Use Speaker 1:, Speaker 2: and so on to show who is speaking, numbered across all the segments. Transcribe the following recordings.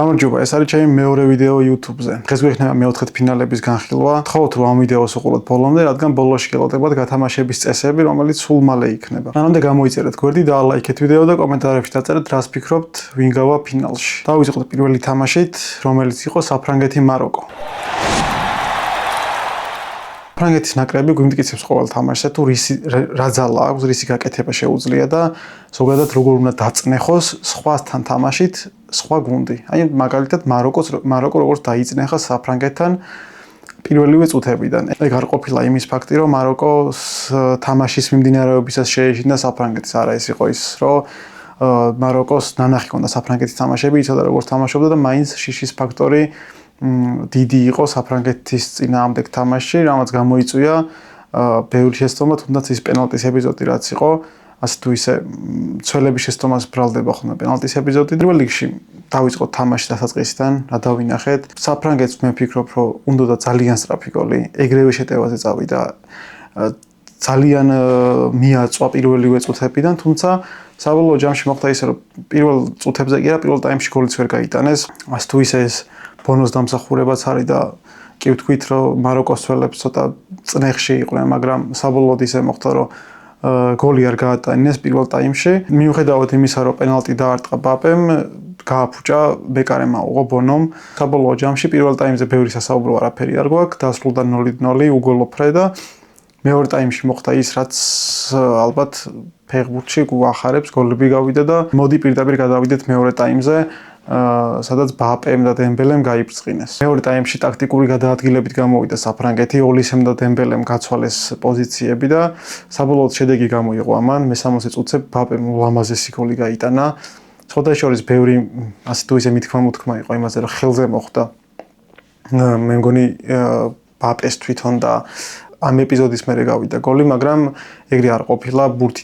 Speaker 1: გამარჯობა, ეს არის ჩემი მეორე ვიდეო YouTube-ზე. დღეს გვექნება მეოთხედ ფინალების განხილვა. გთხოვთ რომ ამ ვიდეოს უყუროთ ბოლომდე, რადგან ბოლოში გელოდებათ გათამაშების წესები, რომელიც სულ მალე იქნება. მანამდე გამოიწერეთ გვერდი და ლაიქეთ ვიდეო და კომენტარებში დაწერეთ, რას ფიქრობთ, ვინ გავა ფინალში. დავიწყოთ პირველი თამაშით, რომელიც იყო საფრანგეთი-მაროკო. ფრანგეთის ნაკრები გვიმტკიცებს ყოველ თამაშზე თუ რა ძალა აქვს, რისი გაკეთება შეუძლია და ზოგადად როგორ უნდა დაწნეხოს სხვასთან თამაშით სხვა გუნდი. აი მაგალითად მაროკო როგორც დაიწნეხა საფრანგეთთან პირველივე წუთებიდან. ეგ არ ყოფილა იმის ფაქტი, რომ მაროკოს თამაშის მიმდინარეობისას შეეშინდა საფრანგეთის, არა ეს იყო ის, რომ მაროკოს ნანახი ჰქონდა საფრანგეთის თამაშები, იცოდა როგორ თამაშობდა და მაინც შიშის ფაქტორი დიდი იყო საფრანგეთის წინააღმდეგ თამაშში, რამაც გამოიწვია ბევრი შეცდომა, თუნდაც ის პენალტის ეპიზოდი რაც იყო, ასე თუ ისე ცველების შეცდომას ბრალდება ხოლმე პენალტის ეპიზოდი. პირველ რიგში დავიწყოთ თამაში დასაწყისიდან, რა დავინახეთ. საფრანგეთს მე ვფიქრობ, რომ უნდა ძალიან სწრაფი გოლი, ეგრევე შეტევაზე წავიდა. ძალიან მიაწვა პირველივე წუთებიდან, თუმცა საბოლოო ჯამში მოხდა ისე, რომ პირველ წუთებზე კი არა, პირველ ტაიმში გოლიც ვერ გაიტანეს. ასე თუ ისე ეს ბონოს დამსახურებაც არის და კი ვთქვით, რომ მაროკოს ცველებს ცოტა წნეხში იყვნენ, მაგრამ საბოლოოდ ისე მოხდა, რომ გოლი არ გაატანეს პირველ ტაიმში. მიუხედავად იმისა, რომ პენალტი დაარტყა ბაპემ, გააფუჭა ბეკარემ აუღო ბონომ. საბოლოო ჯამში პირველ ტაიმზე ბევრი სასაუბრო არაფერი არ გვაქვს, დასრულდა 0-0 უგოლო ფრე და მეორე ტაიმში მოხდა ის, რაც ალბათ ფეხბურთში გვახარებს, გოლები გავიდა და მოდი პირდაპირ გადავიდეთ მეორე ტაიმზე. სადაც ბაპემ და დემბელემ გაიბრწყინეს. მეორე ტაიმში ტაქტიკური გადაადგილებით გამოვიდა საფრანგეთი, ოლისემ და დემბელემ გაცვალეს პოზიციები და საბოლოოდ შედეგი გამოიღო ამან. მე-60 წუთზე ბაპემ ულამაზესი გოლი გაიტანა. სხვადასხვა ბევრი ასე თუ ისე მითქმა-მოთქმა იყო იმაზე, რომ ხელზე მოხდა. მე მგონი ბაპეს თვითონ და ამ ეპიზოდის მერე გავიდა გოლი, მაგრამ ეგრე არ ყოფილა, ბურთი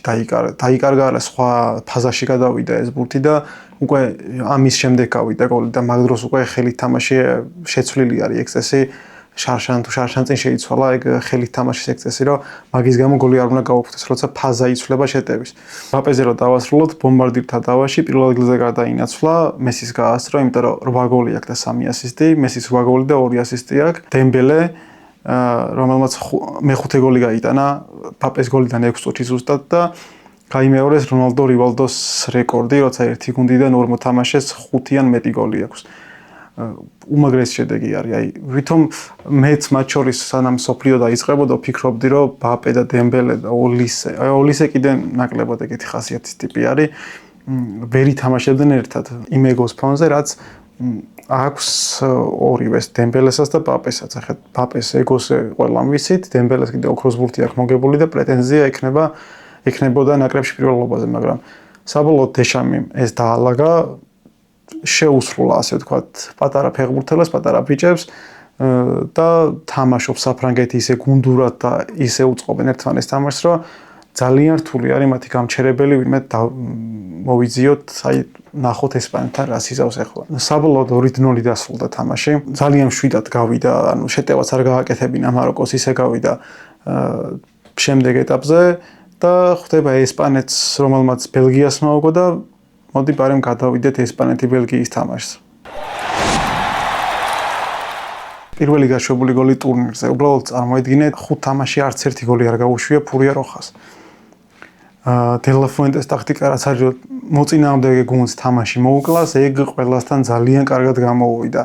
Speaker 1: დაიკარგა, არა სხვა ფაზაში გადავიდა ეს ბურთი და უკვე ამის შემდეგ გავიდა გოლი და მაგ დროს უკვე ხელით თამაში შეცვლილი არის ეგ წესი. შარშან წინ შეიცვალა ეგ ხელით თამაშის ეგ წესი, რომ მაგის გამო გოლი არ უნდა გაუფრთხეს, როცა ფაზა იცვლება შეტევის. ბაპეზე რომ დავასრულოთ, ბომბარდირთა დავაში პირველ ადგილზე გადაინაცვლა, მესის გაასწრო, იმიტომ რომ 8 გოლი აქვს და 3 ასისტი, მესის 8 გოლი და 2 ასისტი აქვს. დემბელე რომელმაც მე-5 გოლი გაიტანა, ბაპეს გოლიდან 6 წუთი ზუსტად და გაიმეორეს რონალდო რივალდოს რეკორდი, როცა ერთი გუნდიდან 2 მოთამაშეს 5 ან მეტი გოლი აქვს. უმაგრესი შედეგი არის. აი, ვითომ მეც მათ შორის სანამ სოფლიო დაიწყებოდა, ვფიქრობდი, რომ ბაპე და დემბელე და ოლისე კიდე ნაკლებად ეგეთი ხასიათის ტიპი არის. ვერ ითამაშებდნენ ერთად იმ ეგოს ფონზე, რაც აქვს ორივეს, დემბელესაც და ბაპესაც. ახლა ბაპეს ეგოს ყველამ ვიცით, დემბელეს კიდე ოქროს ბურთი აქვს მოგებული და პრეტენზია ექნებოდა ნაკრებში პირველობაზე, მაგრამ საბოლოოდ დეშამიმ ეს დაალაგა, შეუსრულა, ასე ვთქვათ, პატარა ფეხბურთელებს, პატარა ბიჭებს და თამაშობს საფრანგეთი ისე გუნდურად და ისე უწყობენ ერთმანეთს თამაშს, რომ ძალიან რთული არის მათი გამჩერებელი, ვინმე მოვიძიოთ, აი ნახოთ ესპანეთთან რას იზავს ახლა. საბოლოოდ 2-0 დასრულდა თამაში. ძალიან მშვიდად გავიდა, ანუ შეტევაც არ გააკეთებინა მაროკოს, ისე გავიდა შემდეგ ეტაპზე და ხვდება ესპანეთს, რომელმაც ბელგიას მოუგო და მოდი ბარემ გადავიდეთ ესპანეთი-ბელგიის თამაშს. პირველი გაშვებული გოლი ტურნირზე. უბრალოდ წარმოიდგინეთ, 5 თამაში არც ერთი გოლი არ გაუშვია ფურია როხას. დელაფუენტეს ტაქტიკა რაც არის, რომ მოწინააღმდეგე გუნდს თამაში მოუკლას, ეგ ყველასთან ძალიან კარგად გამოუვიდა.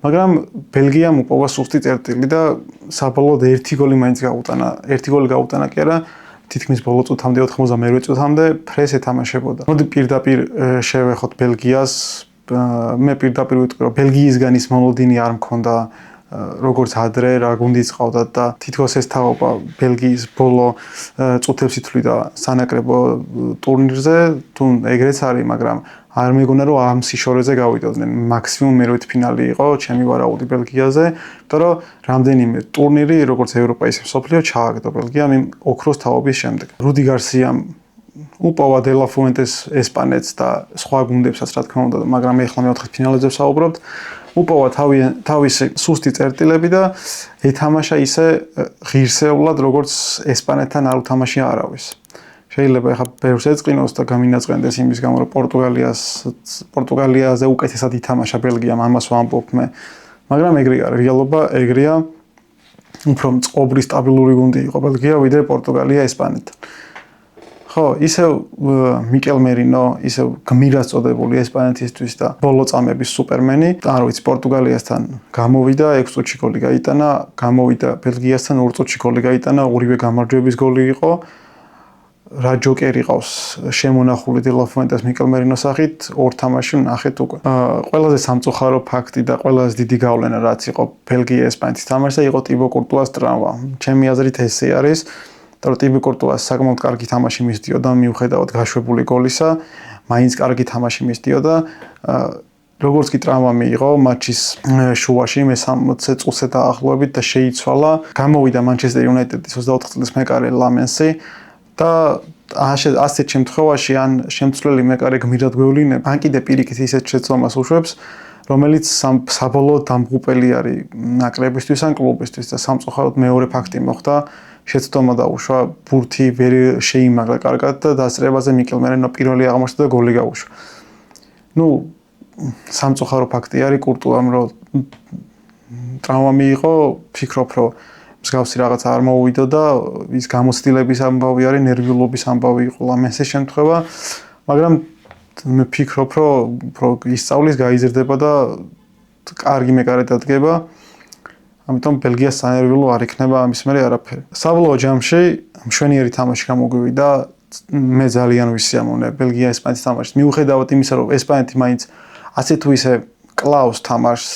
Speaker 1: მაგრამ ბელგიამ უპოვა სუსტი წერტილი და საბოლოოდ ერთი გოლი მაინც გაუტანა. ერთი გოლი გაუტანა კი არა, თითქმის ბოლო წუთამდე 92 წუთამდე ფრეს ეთამაშებოდა. მოდი პირდაპირ შევეხოთ ბელგიას. მე პირდაპირ ვიტყვი, რომ ბელგიისგან ის მოლოდინი არ მქონდა როგორც ადრე რა გუნდიც ყავდათ და თითქოს ეს თაობა ბელგიის ბოლო წუთებს ითვლიდა სანაკრებო ტურნირზე, თუ ეგრეც არის, მაგრამ არ მეგონა რომ ამ სიშორეზე გავიდოდნენ. მაქსიმუმ მერვეთ ფინალი იყო ჩემი ვარაუდი ბელგიაზე, იმიტომ რომ რამდენიმე ტურნირი როგორც ევროპა ისე მსოფლიო ჩააგდო ბელგიამ იმ ოქროს თაობის შემდეგ. რუდი გარსიამ უპოვა დელაფუენტეს ესპანეთს და სხვა გუნდებსაც რა თქმა უნდა, მაგრამ მე ახლა მეოთხე ფინალებზე ვსაუბრობთ. უპოვა თავისი სუსტი წერტილები და ეთამაშა ისე ღირსეულად, როგორც ესპანეთთან არ უთამაშია არავის. შეიძლება ახლა ბევრს ეწყინოს და გამინაწყენდეს იმის გამო, რომ პორტუგალიაზე უკეთესად ითამაშა ბელგიამ, ამას ვამბობ მე. მაგრამ ეგრეა რეალობა, ეგრეა. უფრო მწყობრი სტაბილური გუნდი იყო ბელგია, ვიდრე პორტუგალია ესპანეთთან. ხო, ისევ მიკელ მერინო, ისევ გმირად წოდებული ესპანეთისთვის და ბოლო წამების სუპერმენი, არ ვიცი, პორტუგალიასთან გამოვიდა 6 წუთში გოლი გაიტანა, გამოვიდა ბელგიასთან 2 წუთში გოლი გაიტანა, ორივე გამარჯვების გოლი იყო. რა ჯოკერი ყავს შემონახული დილაფუენტეს მიკელ მერინოს სახით, ორ თამაში ნახეთ უკვე. ყველაზე სამწუხარო ფაქტი და ყველაზე დიდი გავლენა რაც იყო ბელგია ესპანეთის თამაშზე იყო ტიბო კურტუას ტრავმა. ჩემი აზრით ესე არის, რომ ტიბო კურტუას საკმაოდ კარგი თამაში მისდიოდა მიუხედავად გაშვებული გოლისა, მაინც კარგი თამაში მისდიოდა. როგორც კი ტრავმა მიიღო მატჩის შუაში მე-60 წუთზე დაახლოებით და შეიცვალა, გამოვიდა მანჩესტერ იუნაიტედის 24 წლის მეკარე ლამენსი. და ასეთ შემთხვევაში ან შემცვლელი მეკარე გმირად გვევლინებ, ან კიდე პირიქით ისეთ შეცდომას უშვებს, რომელიც საბოლოოდ დამღუპელი არის ნაკრებისთვის ან კლუბისთვის და სამწუხაროდ მეორე ფაქტი მოხდა, შეცდომა დაუშვა, ბურთი ვერ შეიმაგრა კარგად და დასწრებაზე მიკელ მერინო პირველი აღმოჩნდა და გოლი გაუშვა. სამწუხარო ფაქტი არის კურტუამ, რომ ტრავმა მიიღო, ფიქრობ, რომ მსგავსი რაღაც არ მოუვიდო და ის გამოცდილების ამბავი არის, ნერვიულობის ამბავი იყო ლამენსის შემთხვევა, მაგრამ მე ფიქრობ, რომ ისწავლის, გაიზრდება და კარგი მეკარე დადგება. ამიტომ ბელგიას სანერვიულო არ იქნება ამის მერე არაფერი. საბოლოო ჯამში მშვენიერი თამაში გამოგვივიდა, მე ძალიან ვისიამოვნე ბელგია ესპანეთის თამაშს. მიუხედავად იმისა, რომ ესპანეთი მაინც ასე თუ ისე კლავს თამაშს,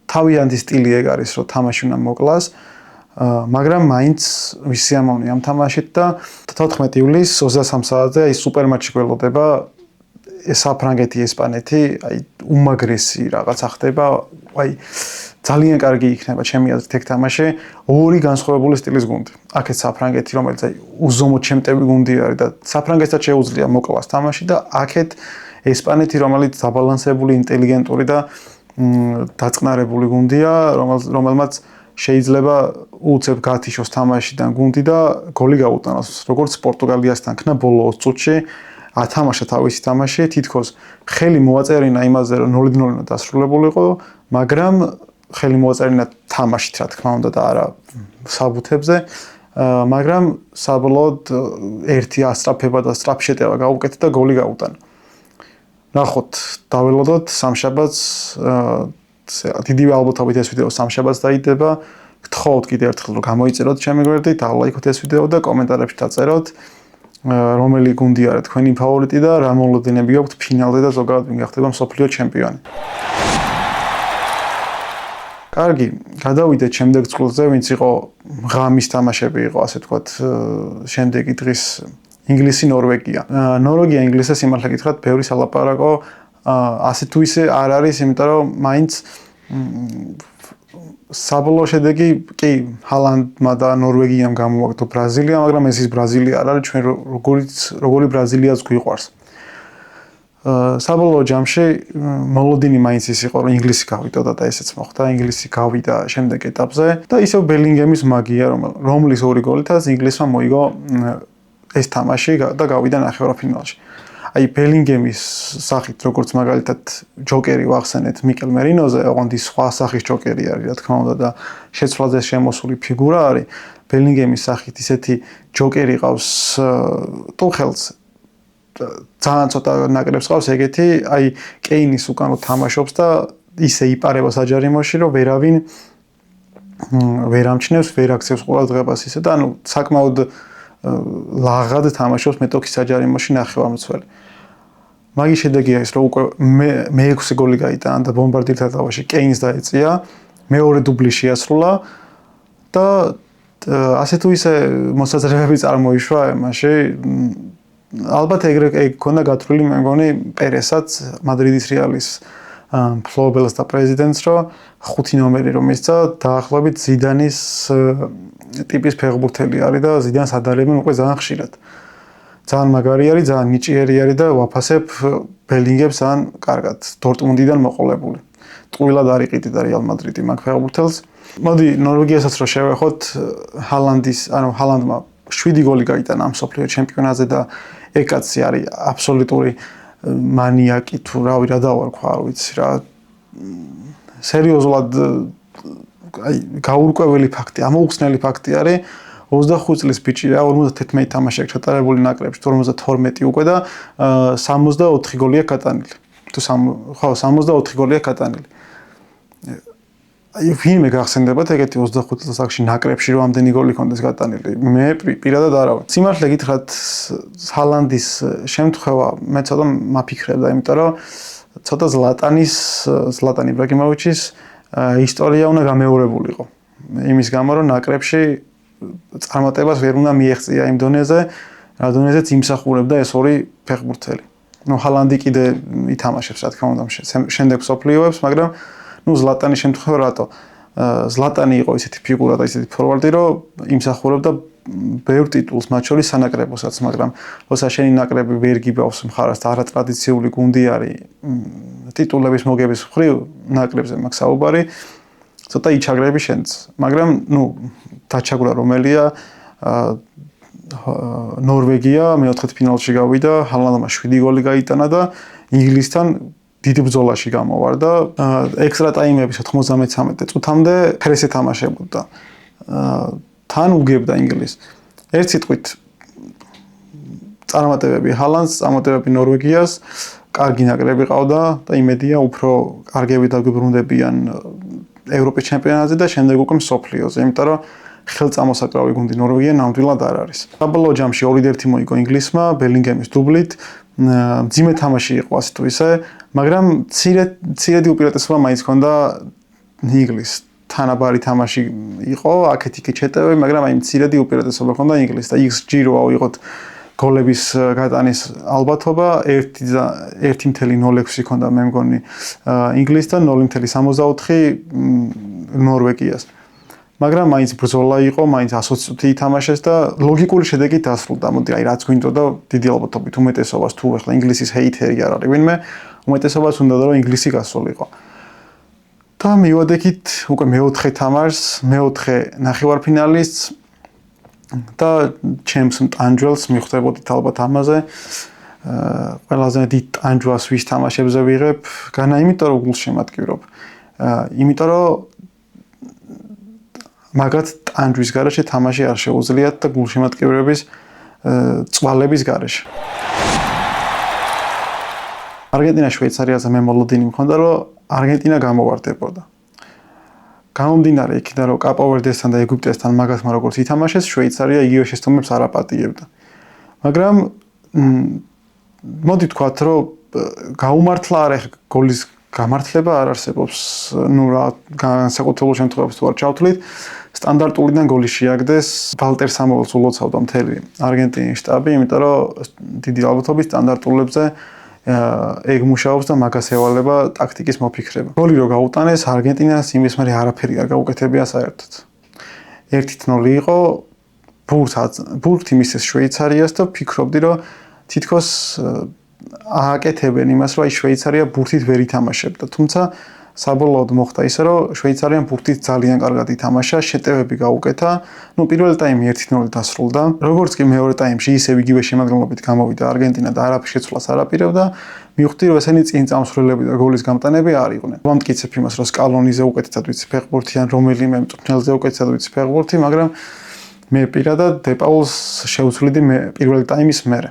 Speaker 1: თავიანთი სტილი ეგ არის, რომ თამაში უნდა მოკლას. მაგრამ მაინც ვისიამოვნე ამ თამაშით და 14 ივლისს 23 საათზე აი სუპერმატჩი გველოდება საფრანგეთი ესპანეთი, აი უმაგრესი რაღაცა ხდება, აი ძალიან კარგი იქნება ჩემი აზრით ეგ თამაში, ორი განსხვავებული სტილის გუნდი. აქეთ საფრანგეთი, რომელიც აი უზომოდ ჩემტები გუნდი არის და საფრანგეთსაც შეუძლია მოკლას თამაში და აქეთ ესპანეთი, რომელიც დაბალანსებული, ინტელიგენტური და დაწყნარებული გუნდია, რომელმაც შეიძლება უცებ გათიშოს თამაშიდან გუნდი და გოლი გაუტანოს. როგორც პორტუგალიასთან ქნა ბოლო 20 წუთში ათამაშა თავისი თამაში, თითქოს ხელი მოაწერინა იმაზე, რომ 0-0 დასრულებულიყო, მაგრამ ხელი მოაწერინა თამაშით, რა თქმა უნდა და არა საბუთებზე, მაგრამ საბოლოოდ ერთი ასტრაფება და სწრაფი შეტევა გაუკეთა და გოლი გაუტანა. ნახოთ, დაველოდოთ სამშაბათს დიდი ალბათობით ეს ვიდეო სამშაბათს დაიდება. გთხოვთ კიდევ ერთხელ რომ გამოიწეროთ ჩემი გვერდით, დალაიქოთ ეს ვიდეო და კომენტარებში დაწეროთ რომელი გუნდი არის თქვენი ფავორიტი და რა მოლოდინები აქვთ ფინალზე და ზოგადად ვინ გახდება მსოფლიო ჩემპიონი. კარგი, გადავიდეთ შემდეგ წყვილზე, ვინც იყო ღამის თამაშები იყო, ასე ვთქვათ, შემდეგი დღის ინგლისი ნორვეგია. ნორვეგია ინგლისზე სიმართლე გითხრათ, ბევრი სალაპარაკო ასე თუ ისე არ არის, იმიტომ რომ მაინც საბოლოო შედეგი კი ჰალანდმა და ნორვეგიამ გამოაგდო ბრაზილია, მაგრამ ეს ის ბრაზილია არ არის, ჩვენ როგორი ბრაზილიაც გვიყვარს. საბოლოო ჯამში მოლოდინი მაინც ის იყო, რომ ინგლისი გავიდოდა და ესეც მოხდა, ინგლისი გავიდა შემდეგ ეტაპზე და ისევ ბელინგემის მაგია, რომლის ორი გოლითაც ინგლისმა მოიგო ეს თამაში და გავიდა ნახევარფინალში. აი ბელინგემის სახით, როგორც მაგალითად ჯოკერი ვახსენეთ მიკელ მერინოზე, ოღონდ ის სხვა სახის ჯოკერი არის, რა თქმა უნდა და შეცვლაზე შემოსული ფიგურა არის. ბელინგემის სახით ისეთი ჯოკერი ყავს ტუხელს ძალიან ცოტა ნაკრებს ყავს ეგეთი, აი კეინის უკანო თამაშობს და ისე იპარება საჯარიმოში, რომ ვერავინ ვერ ამჩნევს, ვერ აქცევს ყურადღებას ისე და ანუ საკმაოდ ლაღად თამაშობს მეტოქის საჯარიმოში ნახევარმცველი. მაგის შედეგია ის, რომ უკვე მე-6 გოლი გაიტანა და ბომბარდირთა თავში კეინს დაეწია, მეორე დუბლი შეასრულა და ასე თუ ისე მოსაზრებები წარმოიშვა მაშინ ალბათ ეგრე ქონდა გათვლილი მე მგონი პერესაც მადრიდის რეალის მფლობელს და პრეზიდენტს, რომ 5 ნომერი რომ მისცა დაახლოებით ზიდანის ტიპის ფეხბურთელი არის და ზიდანს ადარებენ უკვე ძალიან ხშირად. ძალიან მაგარი არის, ძალიან ნიჭიერი არის და ვაფასებ ბელინგემს ძალიან კარგად დორტმუნდიდან მოყოლებული. ტყუილად არ იყიდდა რეალ მადრიდი მაგ ფეხბურთელს. მოდი ნორვეგიასაც რო შევეხოთ, ჰალანდმა 7 გოლი გაიტანა ამ მსოფლიო ჩემპიონატზე და ეგ კაცი არის აბსოლუტური მანიაკი თუ რავი რა დავარქვა, არ ვიცი რა. სერიოზულად აი გაურკვეველი ფაქტი, ამოუხსნელი ფაქტი არის 25 წლის ბიჭი რა 51 თამაში აქვს ჩატარებული ნაკრებში, 52 უკვე და 64 გოლია გატანილი. თუ 64 გოლია გატანილი. აი ვინმე გახსენდებათ ეგეთი 25 წლის ასაკში ნაკრებში რომ ამდენი გოლი ქონდეს გატანილი. მე პირადად არა ვარ. სიმართლე გითხრათ ჰალანდის შემთხვევა მე ცოტა მაფიქრებდა, იმიტომ რომ ცოტა ზლატან იბრაგიმოვიჩის ისტორია უნდა გამეორებულიყო. იმის გამო რომ ნაკრებში წარმატებას ვერ უნდა მიეღწია იმ დონეზე, რა დონეზეც იმსახურებდა ეს ორი ფეხბურთელი. ნუ ჰალანდი კიდე ითამაშებს, რა თქმა უნდა, შემდეგ მსოფლიოებს, მაგრამ ნუ ზლატანის შემთხვევა რატო? ზლატანი იყო ისეთი ფიგურა და ისეთი ფორვარდი, რომ იმსახურებდა ბევრ ტიტულს, მათ შორის სანაკრებოსაც, მაგრამ როცა შენი ნაკრები ვერ გიბავს მხარას და არატრადიციული გუნდი არის ტიტულების მოგების მხრივ ნაკრებზე მაქვს საუბარი, ცოტა იჩაგრები შენც. მაგრამ ნუ დაჩაგვრა რომელია ნორვეგია მეოთხედფინალში გავიდა, ჰალანდმა 7 გოლი გაიტანა და ინგლისთან დიდ ბრძოლაში გამოვარდა. ექსტრა ტაიმების 93 წუთამდე ფრეს ეთამაშებოდა. თან უგებდა ინგლისს. ერთ სიტყვით წარმატებები ჰალანდს, წარმატებები ნორვეგიას, კარგი ნაკრები ყავდა და იმედია უფრო კარგები დაგვიბრუნდებიან ევროპის ჩემპიონატზე და შემდეგ უკვე მსოფლიოზე, იმიტომ რომ ხელწამოსაკრავი გუნდი ნორვეგია ნამდვილად არ არის. საბოლოო ჯამში 2-1 მოიგო ინგლისმა ბელინგემის დუბლით. მძიმე თამაში იყო ასე თუ ისე, მაგრამ ცირედი უპირატესობა მაინც ჰქონდა ინგლისს. თანაბარი თამაში იყო, აქეთ-იქით ჩეტევები, მაგრამ აი მცირედი უპირატესობა ჰქონდა ინგლისს და XG რო ავიღოთ გოლების გატანის ალბათობა 1.06 ჰქონდა მე მგონი ინგლისს და 0.64 ნორვეგიას. მაგრამ მაინც ბრძოლა იყო, მაინც 120 წუთი ითამაშეს და ლოგიკური შედეგი დასრულდა. მოდი აი რაც გვინდოდა დიდი ალბათობით უმეტესობას თუ ახლა ინგლისის ჰეითერი არ არის ვინმე, უმეტესობას უნდა რომ ინგლისი გასულიყო. და მივადექით უკვე მეოთხე თამაშს, მეოთხე ნახევარფინალისტს და ჩემს მტანჯველს მიხვდებოდით ალბათ ამაზე. ყველაზე დიდ ტანჯვას ვის თამაშებზე ვიღებ, განა იმიტომ რომ გულშემატკივრობ. იმიტომ რომ მაგათ ტანჯვის გარეშე თამაში არ შეუძლიათ და გულშემატკივრების წვალების გარეშე. არგენტინა შვეიცარიაზე მე მოლოდინი მქონდა რომ არგენტინა გამოვარდებოდა. გამომდინარე იქიდან რომ კაპოვერდესთან და ეგვიპტესთან მაგათმა როგორც ითამაშეს, შვეიცარია იგივე შეცდომებს არ აპატიებდა. მაგრამ მოდი თქვათ რომ გაუმართლა არა გოლის გამართლება არ არსებობს, ნუ რა განსაკუთრებულ შემთხვევებში თუ არ ჩავთვლით, სტანდარტულიდან გოლი შეაგდეს, ვალტერ სამუელს ულოცავდა მთელი არგენტინის შტაბი, იმიტომ რომ დიდი ალბათობით სტანდარტულებზე ეგ მუშაობს და მაგას ევალება ტაქტიკის მოფიქრება. გოლი რო გაუტანეს, არგენტინას იმის მერე არაფერი არ გაუკეთებია საერთოდ. 1-0 იყო, ბურთი მისცეს შვეიცარიას და ფიქრობდი რომ თითქოს ააკეთებენ იმას, რომ აი შვეიცარია ბურთით ვერ ითამაშებდა. თუმცა საბოლოოდ მოხდა ისე, რომ შვეიცარიამ ბურთით ძალიან კარგად ითამაშა, შეტევები გაუკეთა. ნუ პირველი ტაიმი 1-0 დასრულდა. როგორც კი მეორე ტაიმში ისევ იგივე შემადგენლობით გამოვიდა არგენტინა და არაფერ შეცვლას არ აპირებდა. მივხვდი, რომ ესენი წინ წამსვლელები და გოლის გამტანები არ იყვნენ. ვამტკიცებ იმას, რომ სკალონიზე უკეთესად ვიცი ფეხბურთი ან რომელიმე მწვრთნელზე უკეთესად ვიცი ფეხბურთი, მაგრამ მე პირადად დეპაულს შევცვლიდი პირველი ტაიმის მერე.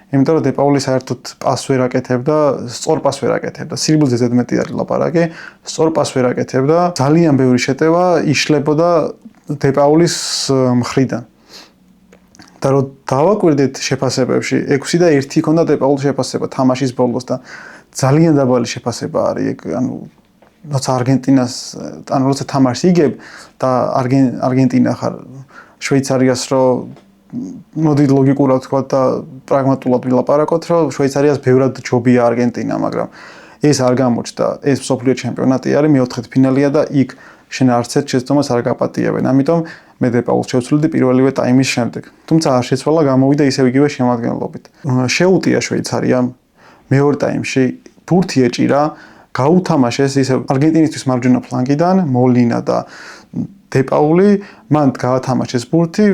Speaker 1: იმიტომ რომ დეპაული საერთოდ პასს ვერ აკეთებდა, სწორ პასს ვერ აკეთებდა. სირბილზე ზედმეტი არის ლაპარაკი, სწორ პასს ვერ აკეთებდა. ძალიან ბევრი შეტევა იშლებოდა დეპაულის მხრიდან. და რომ დავაკვირდეთ შეფასებებში, 6 და 1 ჰქონდა დეპაულის შეფასება თამაშის ბოლოს და ძალიან დაბალი შეფასება არის ეგ, ანუ როცა არგენტინას, ანუ როცა თამაშს იგებ და არგენტინა ხარ შვეიცარიას რო მოდი ლოგიკურად თქვა და პრაგმატულად ვილაპარაკოთ, რომ შვეიცარიას ბევრად ჯობია არგენტინა, მაგრამ ეს არ გამოჩნდა. ეს მსოფლიო ჩემპიონატი არის, მეოთხედფინალია და იქ შენ არც ერთ შეცდომას არ გაპატიებენ. ამიტომ მე დეპაულს შევცვლიდი პირველივე ტაიმის შემდეგ. თუმცა არ შეცვალა, გამოვიდა ისევ იგივე შემადგენლობით. შეუტია შვეიცარიამ მეორე ტაიმში ბურთი ეჭირა, გაუთამაშეს ისევ არგენტინისთვის მარჯვენა ფლანგიდან, მოლინა და დეპაული, მან გაათამაშეს ბურთი,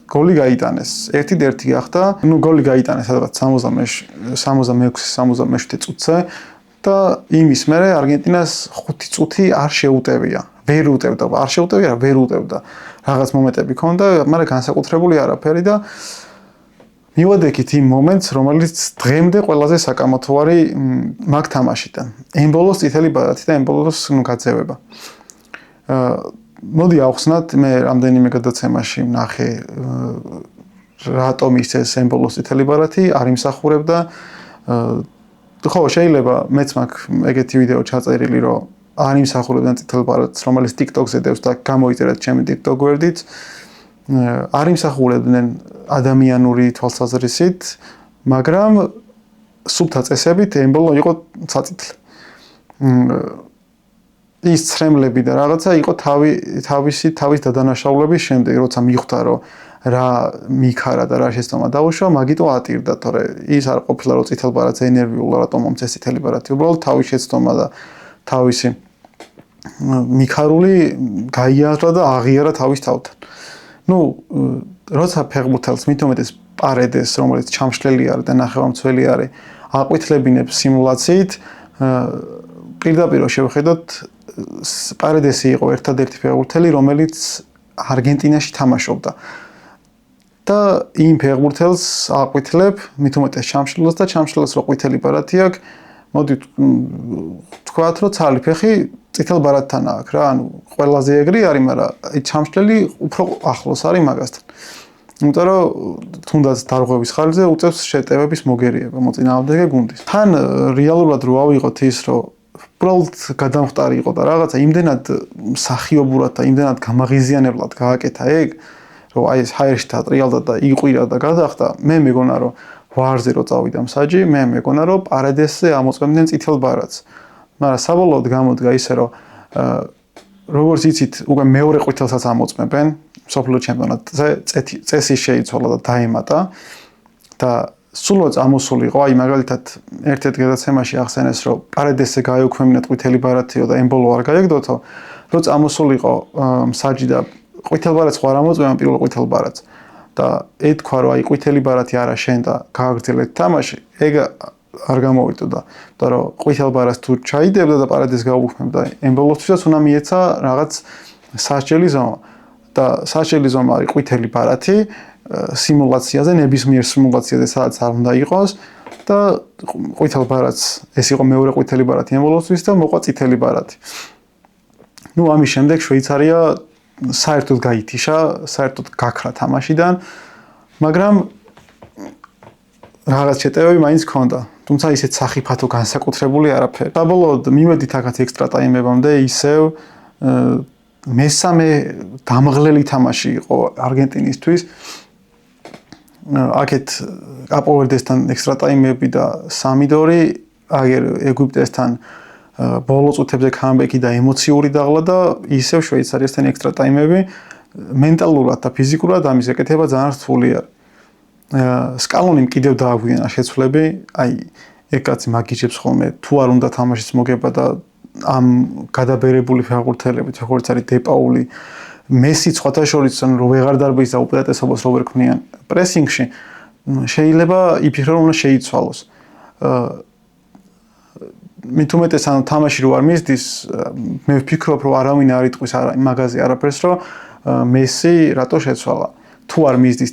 Speaker 1: გოლი გაიტანეს. 1-1 გახდა. გოლი გაიტანეს სადღაც 66-67 წუთზე და იმის მერე არგენტინას 5 წუთი არ შეუტევია. ვერ უტევდა. რაღაც მომენტები ჰქონდა, მაგრამ განსაკუთრებული არაფერი და მივადექით იმ მომენტს, რომელიც დღემდე ყველაზე საკამათო არის მაგ თამაშიდან. ემბოლოს წითელი ბარათი და ემბოლოს გაძევება. მოდი ავხსნათ, მე რამდენიმე გადაცემაში ვნახე რატომ ის ემბოლოს წითელი ბარათი არ იმსახურებდა. ხო, შეიძლება მეც მაქვს ეგეთი ვიდეო ჩაწერილი, რომ არ იმსახურებდა წითელ ბარათს, რომელიც TikTok-ზე დევს და გამოიწერეთ ჩემი TikTok გვერდით. არ იმსახურებდნენ ადამიანური თვალსაზრისით, მაგრამ სუფთა წესებით ემბოლო იყო საწითლი. ის ცრემლები და რაღაცა იყო თავის დადანაშაულების შემდეგ, როცა მიხვდა, რომ რა მიქარა და რა შეცდომა დაუშვა, მაგიტო ატირდა, თორე ის არ ყოფილა, რომ წითელ ბარათს ენერგიულად რატომ მომწეს წითელი ბარათი, უბრალოდ თავის შეცდომა და თავისი მიქარული გაიაზრა და აღიარა თავის თავთან. როცა ფეხბურთელს მით უმეტეს პარედეს, რომელიც ჩამშლელი არის და ნახევარმცველი არის, აყვითლებინებს სიმულაციით, პირდაპირ შევხედოთ, პარედესი იყო ერთადერთი ფეხბურთელი, რომელიც არგენტინაში თამაშობდა. და იმ ფეხბურთელს აყვითლებ, მით უმეტეს ჩამშლელს და ჩამშლელს რო ყვითელი ბარათი აქვს, მოდი თქვათ, რომ ცალი ფეხი წითელ ბარათთან აქვს რა, ყველაზე ეგრი არის, მაგრამ ჩამშლელი უფრო ახლოს არის მაგასთან. იმიტომ რომ თუნდაც დარღვევის ხარჯზე უწევს შეტევების მოგერიება მოწინააღმდეგე გუნდის. თან რეალურად რო ავიღოთ ის, რომ უბრალოდ გადამხტარი იყო და რაღაცა იმდენად მსახიობურად და იმდენად გამაღიზიანებლად გააკეთა ეგ, რომ აი ეს ჰაერში დატრიალდა და იყვირა და გადახდა, მე მეგონა რომ ვარზე რო წავიდა მსაჯი, მე მეგონა რომ პარედესზე ამოწმებდნენ წითელ ბარათს. მაგრამ საბოლოოდ გამოდგა ისე, რომ როგორც იცით, უკვე მეორე ყვითელსაც ამოწმებენ მსოფლიო ჩემპიონატზე, წესი შეიცვალა და დაემატა და სულოც ამოსულიყო, აი მაგალითად ერთ-ერთ გადაცემაში ახსენეს, რომ პარედესზე გაეუქმებინათ ყვითელი ბარათიო და ემბოლო არ გაეგდოთო, როცა ამოსულიყო მსაჯი და ყვითელ ბარათს ხო არ ამოწმებენ პირველ ყვითელ ბარათს და ეთქვა, რომ აი ყვითელი ბარათი არა შენ და გააგრძელეთ თამაში, ეგ არ გამოვიტოდა, იმიტომ რომ ყვითელ ბარათს თუ ჩაიდებდა და პარედესს გაუქმებდა, ემბოლოსთვისაც უნდა მიეცა რაღაც სასჯელი ზომა და სასჯელი ზომა არის ყვითელი ბარათი სიმულაციაზე, ნებისმიერ სიმულაციაზე, სადაც არ უნდა იყოს და ყვითელ ბარათს, ეს იყო მეორე ყვითელი ბარათი ემბოლოსთვის და მოყვა წითელი ბარათი. ამის შემდეგ შვეიცარია საერთოდ გაითიშა, საერთოდ გაქრა თამაშიდან, მაგრამ რაღაც შეტევები მაინც ჰქონდა. თუმცა ისეთ სახიფათო განსაკუთრებული არაფერი. საბოლოოდ მივედით აქაც ექსტრა ტაიმებამდე, ისევ მესამე დამღლელი თამაში იყო არგენტინისთვის. აქეთ კაპოვერდესთან ექსტრა ტაიმები და 3-2, აგერ ეგვიპტესთან ბოლო წუთებზე კამბექი და ემოციური დაღლა და ისევ შვეიცარიასთან ექსტრა ტაიმები მენტალურად და ფიზიკურად ამის ეკეთება ძალიან რთული არის. სკალონიმ კიდევ დააგვიანა შეცვლები, აი ეგ კაცი მაგიჯებს ხოლმე, თუ არ უნდა თამაშის მოგება და ამ გადაბერებული ფეხბურთელებით, როგორც არის დეპაული, მესი სხვათა შორის რომ ვეღარ დარბის და უპირატესობას რო ვერ ქმნიან პრესინგში, შეიძლება იფიქრონ უნდა შეიცვალოს. მით უმეტეს ანუ თამაში რო არ მისდის, მე ვფიქრობ რომ არავინ არ იტყვის მაგაზე არაფერს, რომ მესი რატო შეცვალა. თუ არ მისდის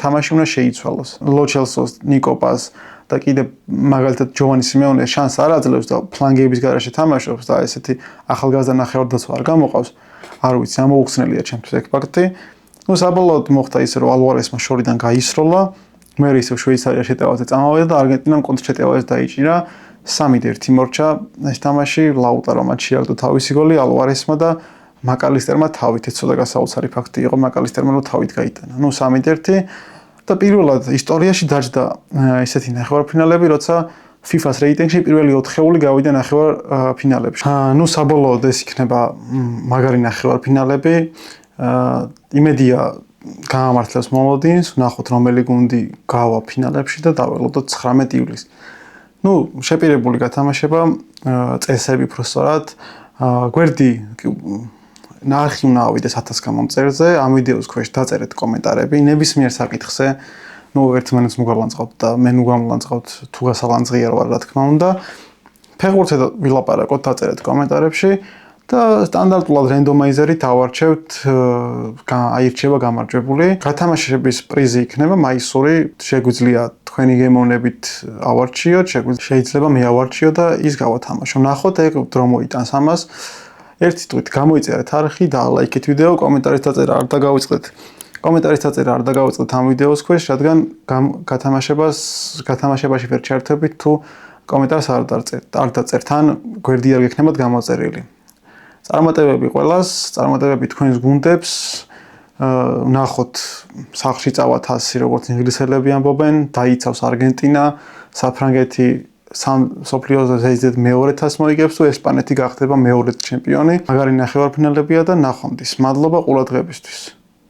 Speaker 1: თამაში უნდა შეიცვალოს. ლოჩელსოს, ნიკოპას და კიდე მაგალითად ჯოვანი სიმეონე შანსს არ აძლევს და ფლანგების გარეშე თამაშობს და ესეთი ახალგაზრდა ნახევარდაცვა არ გამოყავს. არ ვიცი, ამოუხსნელია ჩემთვის ეგ ფაქტი. საბოლოოდ მოხდა ისე, რომ ალვარესმა შორიდან გაისროლა, მე ისევ შვეიცარია შეტევაზე წამოვიდა და არგენტინამ კონტრშეტევაზე დაიჭირა. 3-1 მორჩა ეს თამაში, ლაუტარო მათ შეაგდო თავისი გოლი ალვარესმა და მაკალისტერმა თავით, ეს ცოტა გასაოცარი ფაქტი იყო, მაკალისტერმა რო თავით გაიტანა. 3-1 და პირველად ისტორიაში დაჯდა ესეთი ნახევარფინალები, როცა FIFA-ს რეიტინგში პირველი 4-ეული გავიდა ნახევარფინალებში. საბოლოოდ ეს იქნება მაგარი ნახევარფინალები. იმედია გაამართლებს მომოდინს, ვნახოთ რომელი გუნდი გავა ფინალებში და დაველოდოთ 19 ივლისს. შეპირებული გათამაშება, წესები უფრო სწორად, გვერდი ნახი უნდა ავიდეს 1000 გამომწერზე, ამ ვიდეოს ქვეშ დაწერეთ კომენტარები, ნებისმიერ საკითხზე, ერთმანეთს მოგალანძღავთ და მე მოგალანძღავთ თუ გასალანძღია რა თქმა უნდა. ფეხბურთზე ვილაპარაკოთ, დაწერეთ კომენტარებში და სტანდარტულად რენდომაიზერით ავარჩევთ, აირჩება გამარჯვებული. გათამაშების პრიზი იქნება მაისური, შეგვიძლია თქვენი გემოვნებით ავარჩიოთ, შეიძლება მე ავარჩიო და ის გავათამაშო. ნახოთ ეგ დრო მოიტანს ამას. ერთი თვით გამოიწერეთ არხი და ლაიქეთ ვიდეო, კომენტარის დაწერა არ დაგავიწყდეთ. კომენტარის დაწერა არ დაგავიწყდეთ ამ ვიდეოს ქვეშ, რადგან გათამაშებაში ვერ ჩართებით თუ კომენტარს არ დაწერთ, ან გვერდი არ გექნებათ გამოწერილი. წარმატებები ყველას, წარმატებები თქვენს გუნდებს. ნახოთ სახლში წავა 100, როგორც ინგლისელები ამბობენ, დაიცავს არგენტინა, საფრანგეთი სოფლიოზე ზეიზედ მეორე 100 მოიგებს თუ ესპანეთი გახდება მეორე ჩემპიონი. მაგარი ნახევარფინალებია და ნახვამდის. მადლობა ყურადღებისთვის.